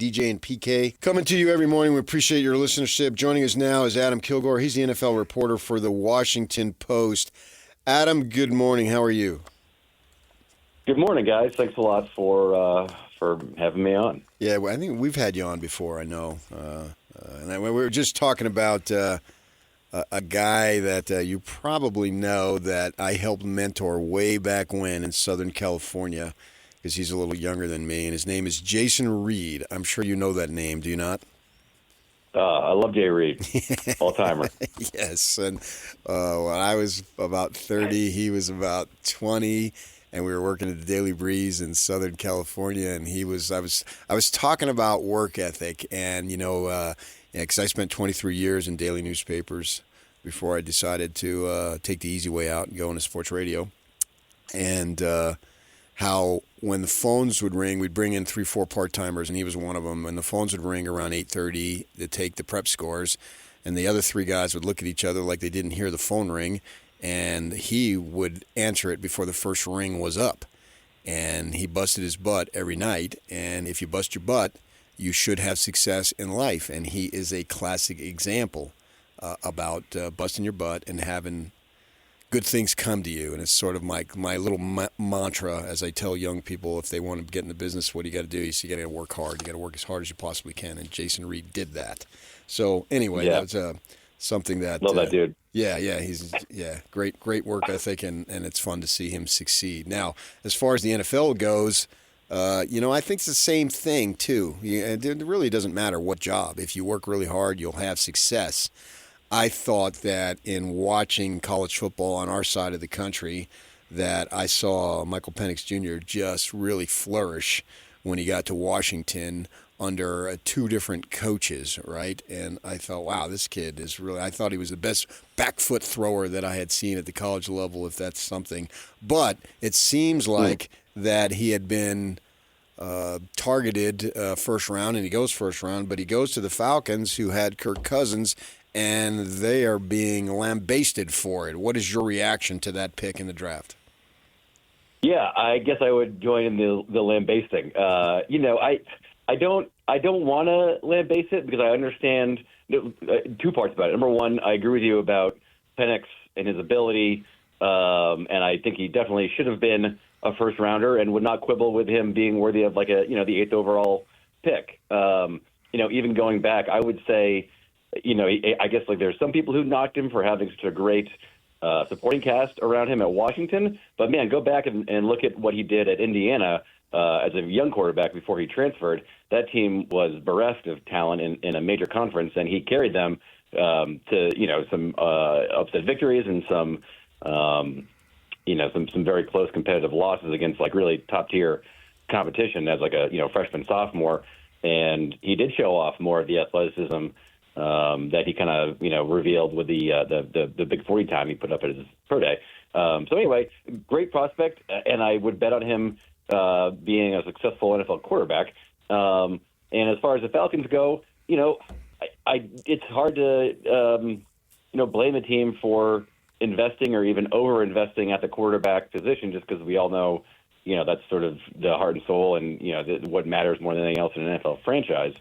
DJ and PK. Coming to you every morning. We appreciate your listenership. Joining us now is Adam Kilgore. He's the NFL reporter for the Washington Post. Adam, good morning. How are you? Good morning, guys. Thanks a lot for having me on. Yeah, I think we've had you on before, I know. And we were just talking about a guy that you probably know that I helped mentor way back when in Southern California, because he's a little younger than me, and his name is Jason Reed. I'm sure you know that name, do you not? I love Jay Reed, all-timer. Yes, and when I was about 30, he was about 20, and we were working at the Daily Breeze in Southern California, and I was talking about work ethic, and because I spent 23 years in daily newspapers before I decided to take the easy way out and go into sports radio, and how when the phones would ring, we'd bring in 3-4 part-timers, and he was one of them, and the phones would ring around 8:30 to take the prep scores, and the other 3 guys would look at each other like they didn't hear the phone ring, and he would answer it before the first ring was up. And he busted his butt every night, and if you bust your butt, you should have success in life. And he is a classic example about busting your butt and having good things come to you. And it's sort of my little mantra as I tell young people, if they want to get in the business, what do you got to do? You got to work hard. You got to work as hard as you possibly can. And Jason Reed did that. So anyway, That was something that love that dude. Yeah, he's great work ethic, and it's fun to see him succeed. Now, as far as the NFL goes, I think it's the same thing too. It really doesn't matter what job. If you work really hard, you'll have success. I thought that in watching college football on our side of the country, that I saw Michael Penix Jr. just really flourish when he got to Washington under 2 different coaches, right? And I thought, wow, this kid is really, I thought he was the best back foot thrower that I had seen at the college level, if that's something. But it seems like that he had been targeted first round, and he goes first round, but he goes to the Falcons, who had Kirk Cousins, and they are being lambasted for it. What is your reaction to that pick in the draft? Yeah, I guess I would join in the lambasting. I don't want to lambaste it because I understand 2 parts about it. Number one, I agree with you about Penix and his ability, and I think he definitely should have been a first rounder and would not quibble with him being worthy of the 8th overall pick. Even going back, I would say, I guess there's some people who knocked him for having such a great supporting cast around him at Washington. But, man, go back and look at what he did at Indiana as a young quarterback before he transferred. That team was bereft of talent in a major conference, and he carried them to, some upset victories and some very close competitive losses against, really top-tier competition as, a freshman, sophomore. And he did show off more of the athleticism that he kind of, revealed with the big 40 time he put up at his pro day. So anyway, great prospect, and I would bet on him being a successful NFL quarterback. And as far as the Falcons go, it's hard to, blame a team for investing or even over-investing at the quarterback position, just because we all know, that's sort of the heart and soul and, what matters more than anything else in an NFL franchise.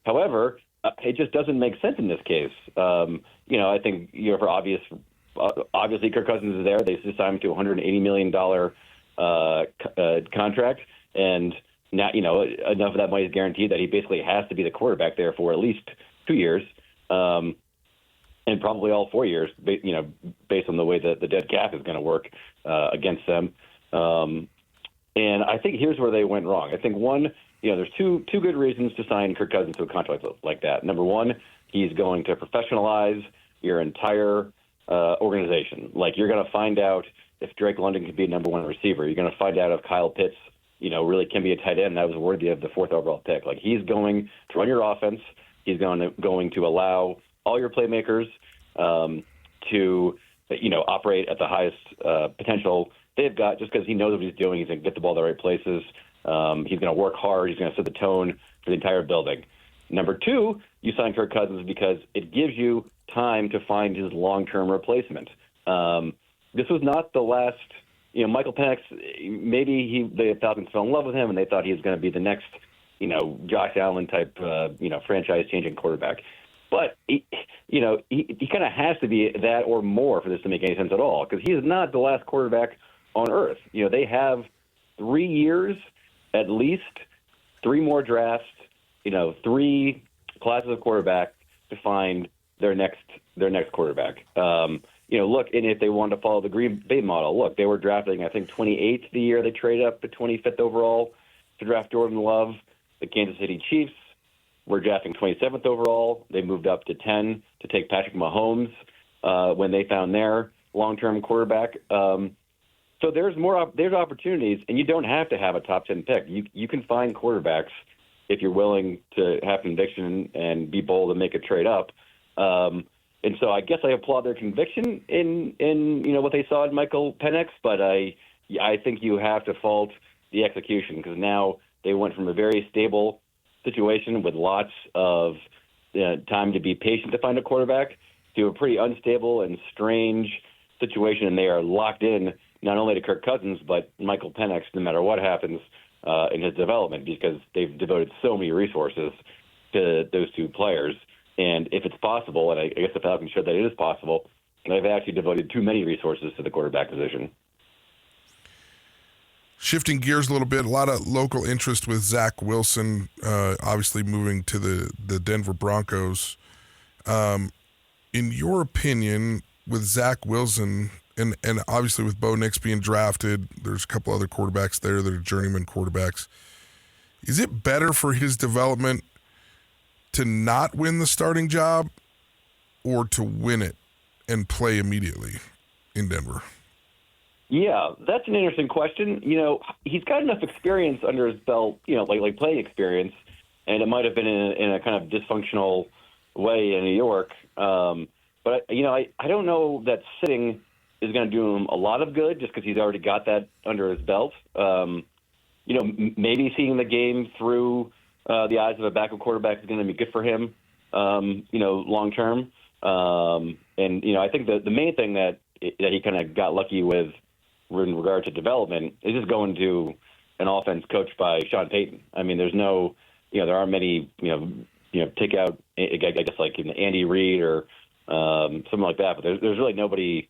However, it just doesn't make sense in this case. I think, for obviously Kirk Cousins is there. They just signed him to a $180 million contract, and now, enough of that money is guaranteed that he basically has to be the quarterback there for at least 2 years, and probably all 4 years, based on the way that the dead cap is going to work against them. And I think here's where they went wrong. I think one, there's two good reasons to sign Kirk Cousins to a contract like that. Number one, he's going to professionalize your entire organization. You're going to find out if Drake London can be a number 1 receiver. You're going to find out if Kyle Pitts, really can be a tight end that was worthy of the 4th overall pick. He's going to run your offense. He's going to allow all your playmakers to, operate at the highest potential they've got, just because he knows what he's doing. He's going to get the ball to the right places. He's going to work hard. He's going to set the tone for the entire building. Number 2, you sign Kirk Cousins because it gives you time to find his long-term replacement. This was not the last, Michael Penix, maybe the Falcons fell in love with him and they thought he was going to be the next, Josh Allen type, franchise-changing quarterback. But he kind of has to be that or more for this to make any sense at all, because he is not the last quarterback on earth. They have 3 years, at least 3 more drafts, 3 classes of quarterback to find their next quarterback. Look, and if they wanted to follow the Green Bay model, look, they were drafting, I think, 28th the year they traded up to 25th overall to draft Jordan Love. The Kansas City Chiefs were drafting 27th overall. They moved up to 10 to take Patrick Mahomes when they found their long-term quarterback. So there's opportunities, and you don't have to have a top 10 pick. You can find quarterbacks if you're willing to have conviction and be bold and make a trade up. And so I guess I applaud their conviction in what they saw in Michael Penix, but I think you have to fault the execution, because now they went from a very stable situation with lots of time to be patient to find a quarterback to a pretty unstable and strange situation, and they are locked in not only to Kirk Cousins but Michael Penix no matter what happens in his development, because they've devoted so many resources to those 2 players. And if it's possible, and I guess the Falcons showed that it is possible, they've actually devoted too many resources to the quarterback position. Shifting gears a little bit, a lot of local interest with Zach Wilson, obviously moving to the Denver Broncos. In your opinion, with Zach Wilson, and obviously with Bo Nix being drafted, there's a couple other quarterbacks there that are journeyman quarterbacks. Is it better for his development to not win the starting job or to win it and play immediately in Denver? Yeah, that's an interesting question. He's got enough experience under his belt, like playing experience, and it might have been in a kind of dysfunctional way in New York. But I don't know that sitting is going to do him a lot of good, just because he's already got that under his belt. Maybe seeing the game through the eyes of a backup quarterback is going to be good for him, long term. And I think the main thing that he kind of got lucky with in regard to development is just going to an offense coached by Sean Payton. I mean, there's no, there aren't many, take out, I guess, like Andy Reid or something like that. But there's really nobody,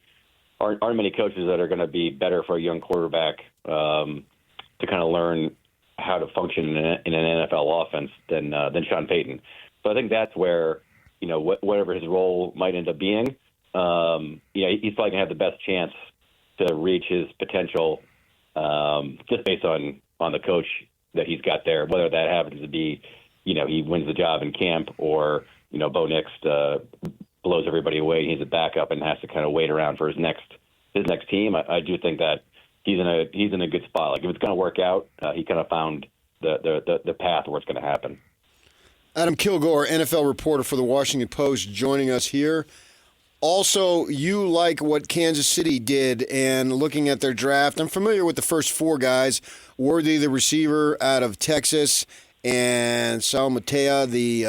aren't many coaches that are going to be better for a young quarterback to kind of learn how to function in an NFL offense than Sean Payton. So I think that's where, whatever his role might end up being, he's probably going to have the best chance to reach his potential just based on the coach that he's got there, whether that happens to be, he wins the job in camp or, Bo Nix blows everybody away. He's a backup and has to kind of wait around for his next team. I do think that he's in a good spot. Like if it's going to work out, he kind of found the path where it's going to happen. Adam Kilgore, NFL reporter for the Washington Post, joining us here. Also, you like what Kansas City did, and looking at their draft, I'm familiar with the first 4 guys. Worthy, the receiver out of Texas, and Sal Matea, the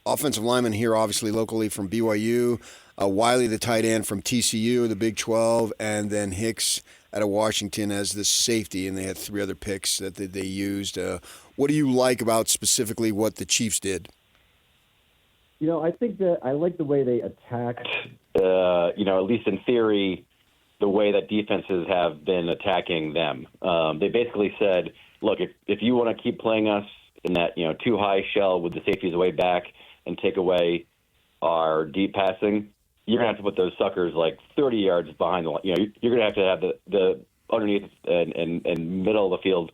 offensive lineman here, obviously locally from BYU. Wiley, the tight end from TCU, the Big 12, and then Hicks out of Washington as the safety, and they had 3 other picks that they used. What do you like about specifically what the Chiefs did? I think that I like the way they attacked. At least in theory, the way that defenses have been attacking them. They basically said, look, if you want to keep playing us in that, too high shell with the safeties way back and take away our deep passing, you're going to have to put those suckers like 30 yards behind the line. You're going to have the underneath and middle of the field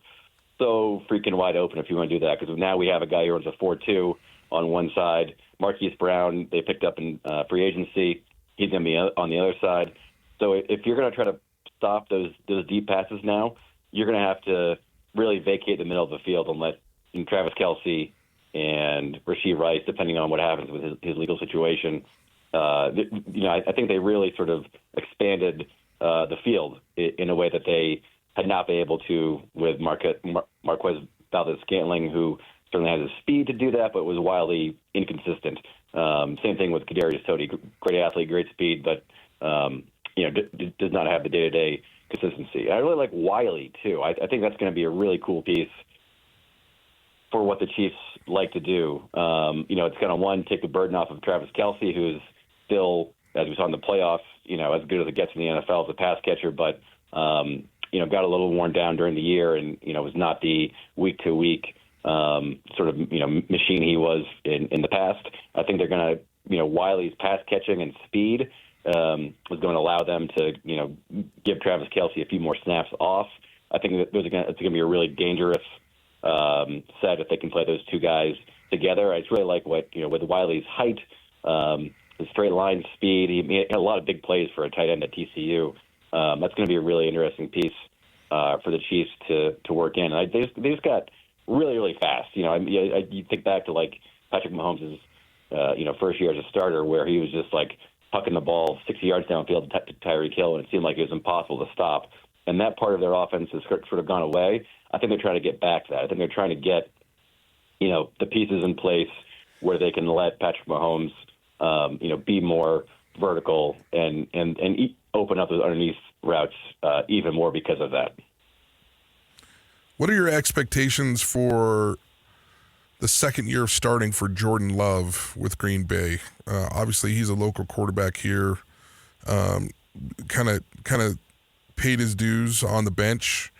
so freaking wide open if you want to do that, because now we have a guy who runs a 4-2 on one side. Marquise Brown, they picked up in free agency. He's going to be on the other side. So if you're going to try to stop those deep passes now, you're going to have to really vacate the middle of the field and let Travis Kelce and Rashee Rice, depending on what happens with his legal situation. I think they really sort of expanded the field in a way that they had not been able to with Marquez Valdez-Scantling, who certainly has the speed to do that, but was wildly inconsistent. Same thing with Kadarius Toney, great athlete, great speed, but does not have the day-to-day consistency. I really like Wiley too. I think that's going to be a really cool piece for what the Chiefs like to do. It's kind of one, take the burden off of Travis Kelce, who's still, as we saw in the playoffs, as good as it gets in the NFL as a pass catcher, but got a little worn down during the year, and was not the week-to-week sort of machine he was in the past. I think they're going to Wiley's pass catching and speed is going to allow them to give Travis Kelce a few more snaps off. I think that it's going to be a really dangerous set if they can play those two guys together. I just really like what with Wiley's height, his straight line speed. He had a lot of big plays for a tight end at TCU. That's going to be a really interesting piece for the Chiefs to work in. And they just got really, really fast. You think back to like Patrick Mahomes' first year as a starter, where he was just like pucking the ball 60 yards downfield to Tyreek Hill, and it seemed like it was impossible to stop. And that part of their offense has sort of gone away. I think they're trying to get back to that. I think they're trying to get the pieces in place where they can let Patrick Mahomes be more vertical and open up those underneath routes even more because of that. What are your expectations for the second year of starting for Jordan Love with Green Bay? Obviously, he's a local quarterback here. Kind of paid his dues on the bench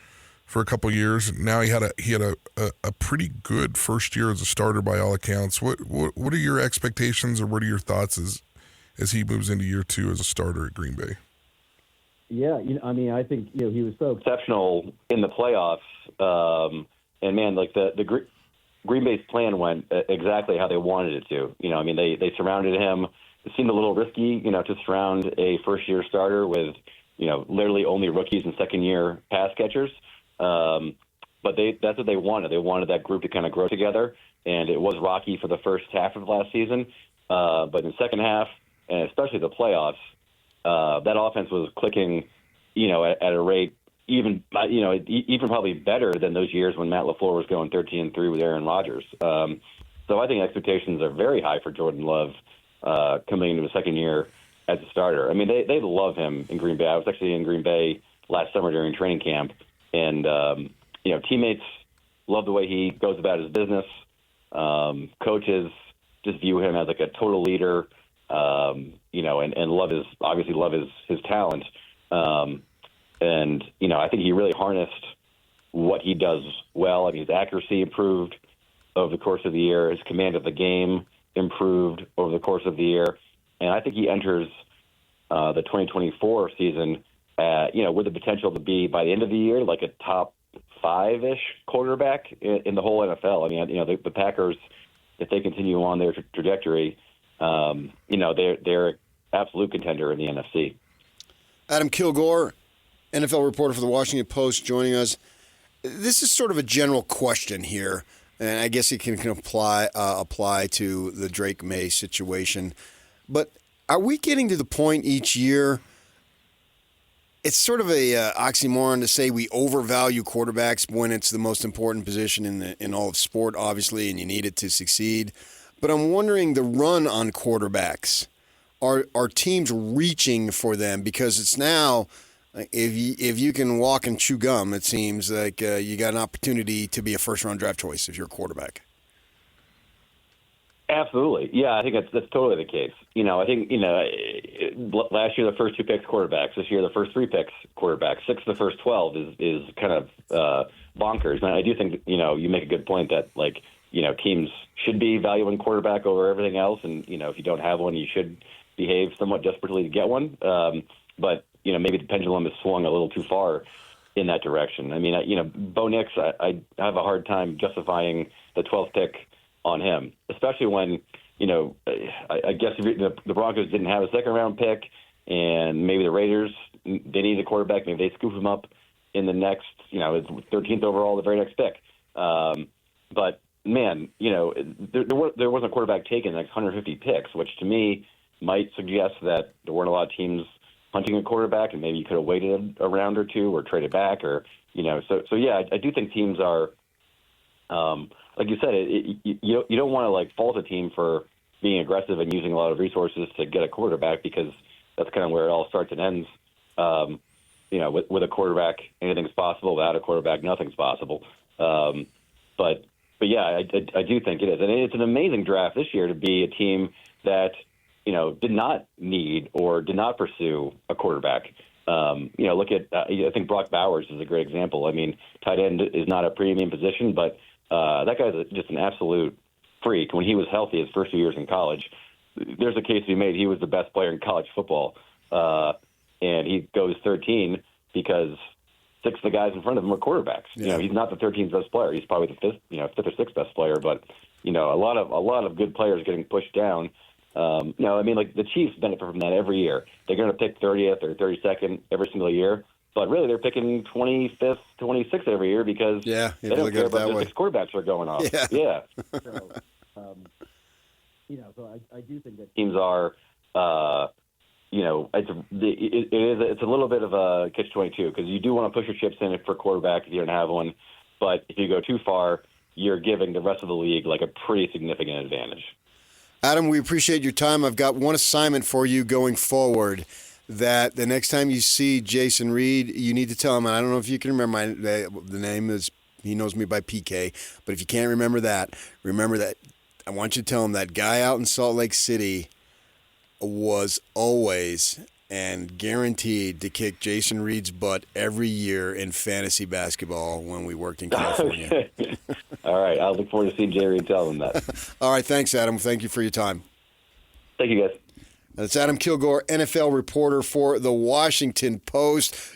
for a couple of years. Now he had a pretty good first year as a starter by all accounts. What are your expectations, or what are your thoughts as he moves into year two as a starter at Green Bay? Yeah, I think he was so exceptional in the playoffs, and man, like the Green Bay's plan went exactly how they wanted it to. They surrounded him. It seemed a little risky, to surround a first-year starter with, literally only rookies and second-year pass catchers. But that's what they wanted. They wanted that group to kind of grow together, and it was rocky for the first half of last season. But in the second half, and especially the playoffs, that offense was clicking, at a rate even probably better than those years when Matt LaFleur was going 13-3 with Aaron Rodgers. So I think expectations are very high for Jordan Love coming into the second year as a starter. They love him in Green Bay. I was actually in Green Bay last summer during training camp, and teammates love the way he goes about his business. Coaches just view him as like a total leader. And love his talent. I think he really harnessed what he does well. His accuracy improved over the course of the year. His command of the game improved over the course of the year. And I think he enters the 2024 season, with the potential to be, by the end of the year, like a top 5-ish quarterback in the whole NFL. The Packers, if they continue on their trajectory, they're absolute contender in the NFC. Adam Kilgore, NFL reporter for the Washington Post, joining us. This is sort of a general question here, and I guess it can apply to the Drake May situation. But are we getting to the point each year? It's sort of a oxymoron to say we overvalue quarterbacks when it's the most important position in all of sport, obviously, and you need it to succeed. But I'm wondering, the run on quarterbacks, are teams reaching for them? Because it's now, if you can walk and chew gum, it seems like you got an opportunity to be a first-round draft choice if you're a quarterback. Absolutely. Yeah, I think that's totally the case. I think, last year the first 2 picks quarterbacks. This year the first 3 picks quarterbacks. 6 of the first 12 is kind of bonkers. And I do think, you make a good point that, teams should be valuing quarterback over everything else. And, if you don't have one, you should behave somewhat desperately to get one. But, maybe the pendulum has swung a little too far in that direction. Bo Nix, I have a hard time justifying the 12th pick on him, especially when, I guess if the Broncos didn't have a second-round pick, and maybe the Raiders, they need a quarterback, maybe they scoop him up in the next, 13th overall, the very next pick. But, man, there wasn't a quarterback taken the next 150 picks, which to me might suggest that there weren't a lot of teams hunting a quarterback, and maybe you could have waited a round or two or traded back, or, So yeah, I do think teams are, like you said, you don't want to fault a team for being aggressive and using a lot of resources to get a quarterback, because that's kind of where it all starts and ends. With a quarterback, anything's possible. Without a quarterback, nothing's possible. But yeah, I do think it is, and it's an amazing draft this year to be a team that did not need or did not pursue a quarterback. Look at I think Brock Bowers is a great example. I mean, tight end is not a premium position, but that guy's just an absolute freak. When he was healthy his first few years in college, there's a case to be made. He was the best player in college football, and he goes 13 because 6 of the guys in front of him are quarterbacks. Yeah. He's not the 13th best player. He's probably the fifth or sixth best player. But a lot of good players getting pushed down. Like the Chiefs benefit from that every year. They're going to pick 30th or 32nd every single year, but really they're picking 25th, 26th every year because they don't care about the 6 quarterbacks are going off. Yeah. So, so I do think that teams are, it's a little bit of a catch-22 because you do want to push your chips in for quarterback if you don't have one, but if you go too far, you're giving the rest of the league like a pretty significant advantage. Adam, we appreciate your time. I've got one assignment for you going forward, that the next time you see Jason Reed, you need to tell him, and I don't know if you can remember the name is, he knows me by PK, but if you can't remember that I want you to tell him that guy out in Salt Lake City was always and guaranteed to kick Jason Reed's butt every year in fantasy basketball when we worked in California. All right. I'll look forward to seeing Jerry and tell him that. All right. Thanks, Adam. Thank you for your time. Thank you, guys. That's Adam Kilgore, NFL reporter for the Washington Post.